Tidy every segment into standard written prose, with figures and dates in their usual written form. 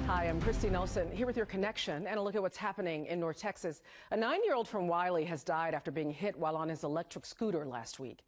Hi, I'm Christy Nelson here with your connection and a look at what's happening in North Texas. A 9-year-old from Wiley has died after being hit while on his electric scooter last week.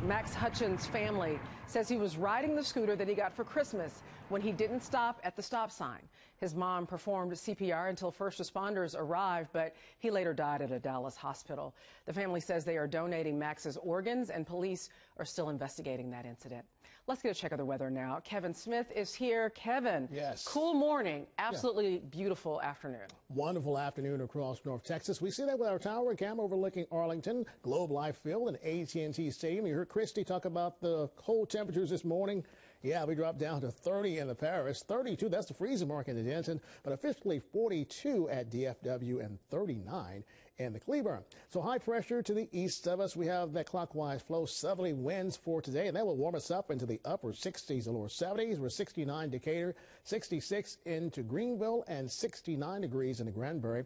Max Hutchins' family says he was riding the scooter that he got for Christmas when he didn't stop at the stop sign. His mom performed CPR until first responders arrived, but he later died at a Dallas hospital. The family says they are donating Max's organs, and police are still investigating that incident. Let's get a check of the weather now. Kevan Smith is here. Kevin, yes. Cool morning, absolutely beautiful afternoon. Wonderful afternoon across North Texas. We see that with our tower cam overlooking Arlington, Globe Life Field, and AT&T Stadium. You heard Christy talk about the cold temperatures this morning. Yeah, we dropped down to 30 in the Paris, 32, that's the freezing mark in the Denton, but officially 42 at DFW and 39 in the Cleburne. So high pressure to the east of us. We have that clockwise flow, southerly winds for today, and that will warm us up into the upper 60s, the lower 70s. We're 69 Decatur, 66 into Greenville, and 69 degrees in the Granbury.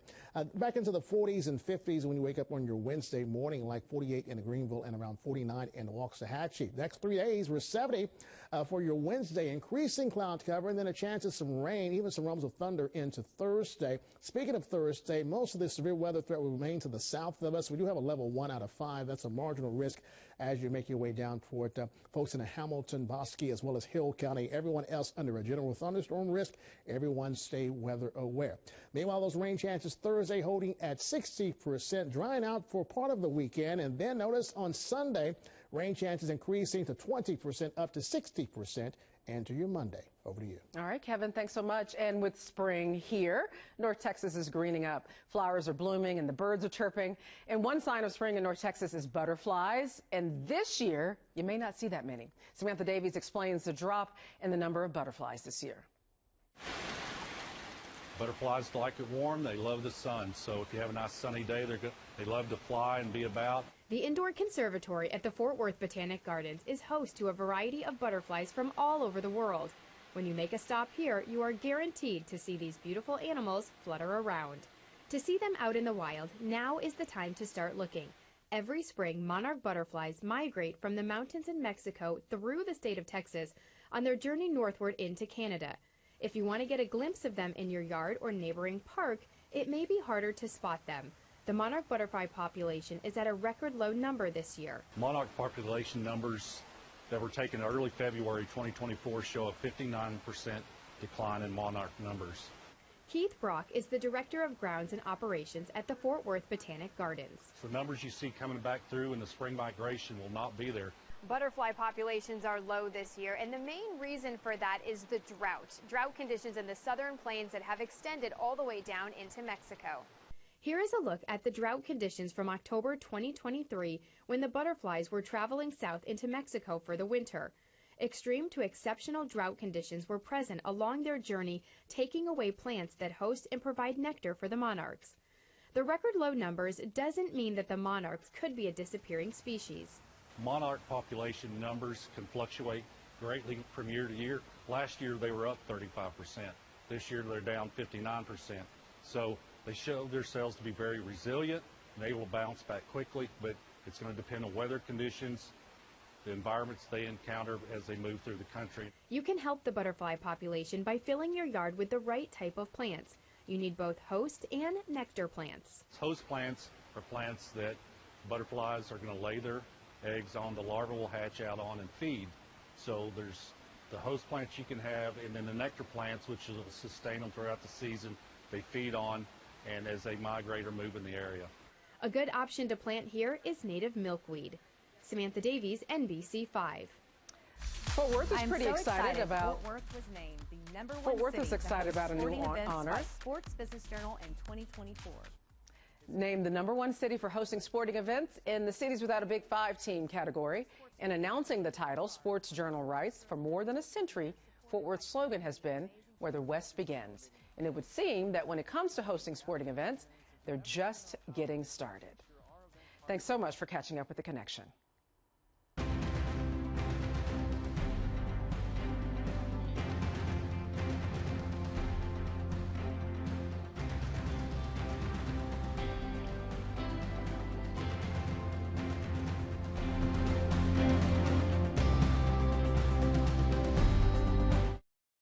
Back into the 40s and 50s when you wake up on your Wednesday morning, like 48 in the Greenville and around 49 in the Waxahachie. Next 3 days, we're 70 for your Wednesday, increasing cloud cover, and then a chance of some rain, even some rumbles of thunder into Thursday. Speaking of Thursday, most of this severe weather threat will remain to the south of us. We do have a level 1 out of 5. That's a marginal risk as you make your way down toward folks in the Hamilton, Bosque, as well as Hill County. Everyone else under a general thunderstorm risk. Everyone stay weather aware. Meanwhile, those rain chances Thursday holding at 60%, drying out for part of the weekend. And then notice on Sunday, rain chances increasing to 20% up to 60%. And to your Monday. Over to you. All right, Kevin, thanks so much. And with spring here, North Texas is greening up. Flowers are blooming and the birds are chirping. And one sign of spring in North Texas is butterflies. And this year, you may not see that many. Samantha Davies explains the drop in the number of butterflies this year. Butterflies like it warm. They love the sun. So if you have a nice sunny day, they love to fly and be about. The indoor conservatory at the Fort Worth Botanic Gardens is host to a variety of butterflies from all over the world. When you make a stop here, you are guaranteed to see these beautiful animals flutter around. To see them out in the wild, now is the time to start looking. Every spring, monarch butterflies migrate from the mountains in Mexico through the state of Texas on their journey northward into Canada. If you want to get a glimpse of them in your yard or neighboring park, it may be harder to spot them. The monarch butterfly population is at a record low number this year. Monarch population numbers that were taken early February 2024 show a 59% decline in monarch numbers. Keith Brock is the Director of Grounds and Operations at the Fort Worth Botanic Gardens. The numbers you see coming back through in the spring migration will not be there. Butterfly populations are low this year, and the main reason for that is the drought. Drought conditions in the southern plains that have extended all the way down into Mexico. Here is a look at the drought conditions from October 2023 when the butterflies were traveling south into Mexico for the winter. Extreme to exceptional drought conditions were present along their journey, taking away plants that host and provide nectar for the monarchs. The record low numbers doesn't mean that the monarchs could be a disappearing species. Monarch population numbers can fluctuate greatly from year to year. Last year they were up 35%. This year they're down 59%. So they show themselves to be very resilient, and they will bounce back quickly, but it's going to depend on weather conditions, the environments they encounter as they move through the country. You can help the butterfly population by filling your yard with the right type of plants. You need both host and nectar plants. Host plants are plants that butterflies are going to lay their eggs on, the larvae will hatch out on and feed. So there's the host plants you can have, and then the nectar plants, which will sustain them throughout the season. They feed on and as they migrate or move in the area. A good option to plant here is native milkweed. Samantha Davies, NBC5. Fort Worth is pretty excited about. Fort Worth was named the #1 Fort Worth city is excited about a new honor. by Sports Business Journal in 2024. Named the #1 city for hosting sporting events in the Cities Without a Big Five team category. And announcing the title, Sports Journal writes, for more than a century, Fort Worth's slogan has been, where the West begins. And it would seem that when it comes to hosting sporting events, they're just getting started. Thanks so much for catching up with The Connection.